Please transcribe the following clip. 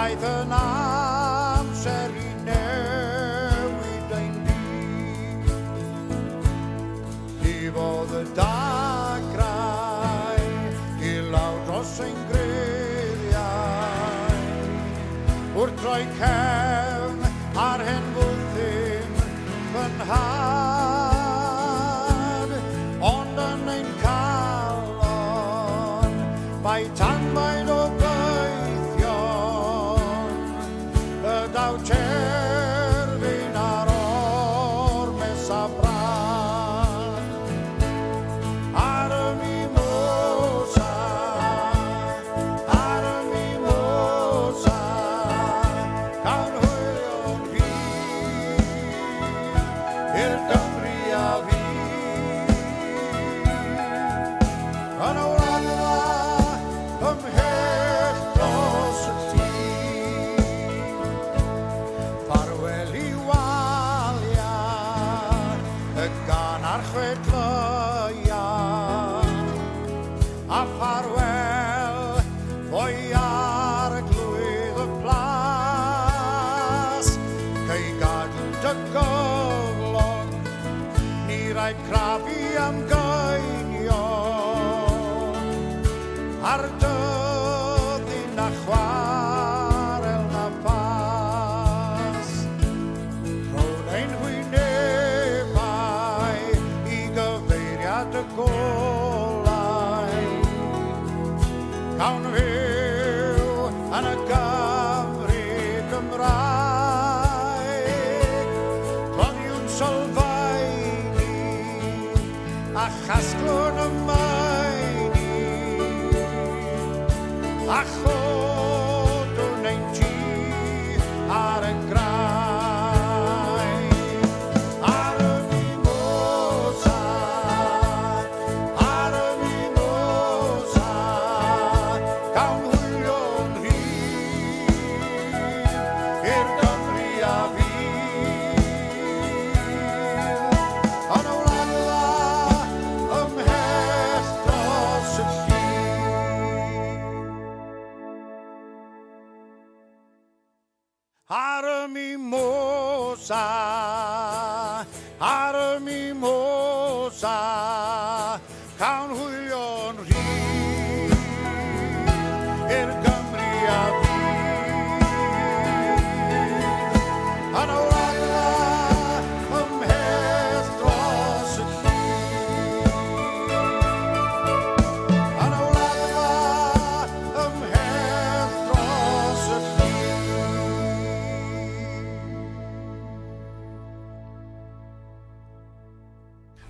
daeth yn amser I newid ein byd. Llifodd y dagrau I lawr dros ein greiriau, wrth roi cefn ar hyn bwthyn fy nhad, ond yn ein calon mae tanbaid o gweithion, y daw terfyn ar ormes a bran. Ar y mimosa, cawn hwylio'n hyd i'r Gymru a fi. Yn y wladfa ymhell dros y tŷ, ffarwel I walia y gan a'r chwedleuau, a ffarwel fwy ar y glwydd y plas, cei gadw dy gyflog, ni rhaid crafu am geinion, ar dyddyn a chwarel na ffas. Rhwyd ein hwynebau I gyfeiriad y golau, cawn fyw yn y Gymru Gymraeg, cloddiwn sylfaeni a chasglwn y maeni, a chodwn ein tŷ ar y graig. Ar y mimosa, cawn hwylio'n hyd i'r Gymru a fi. Yn y wladfa ymhell dros y llyn. Ar y mimosa,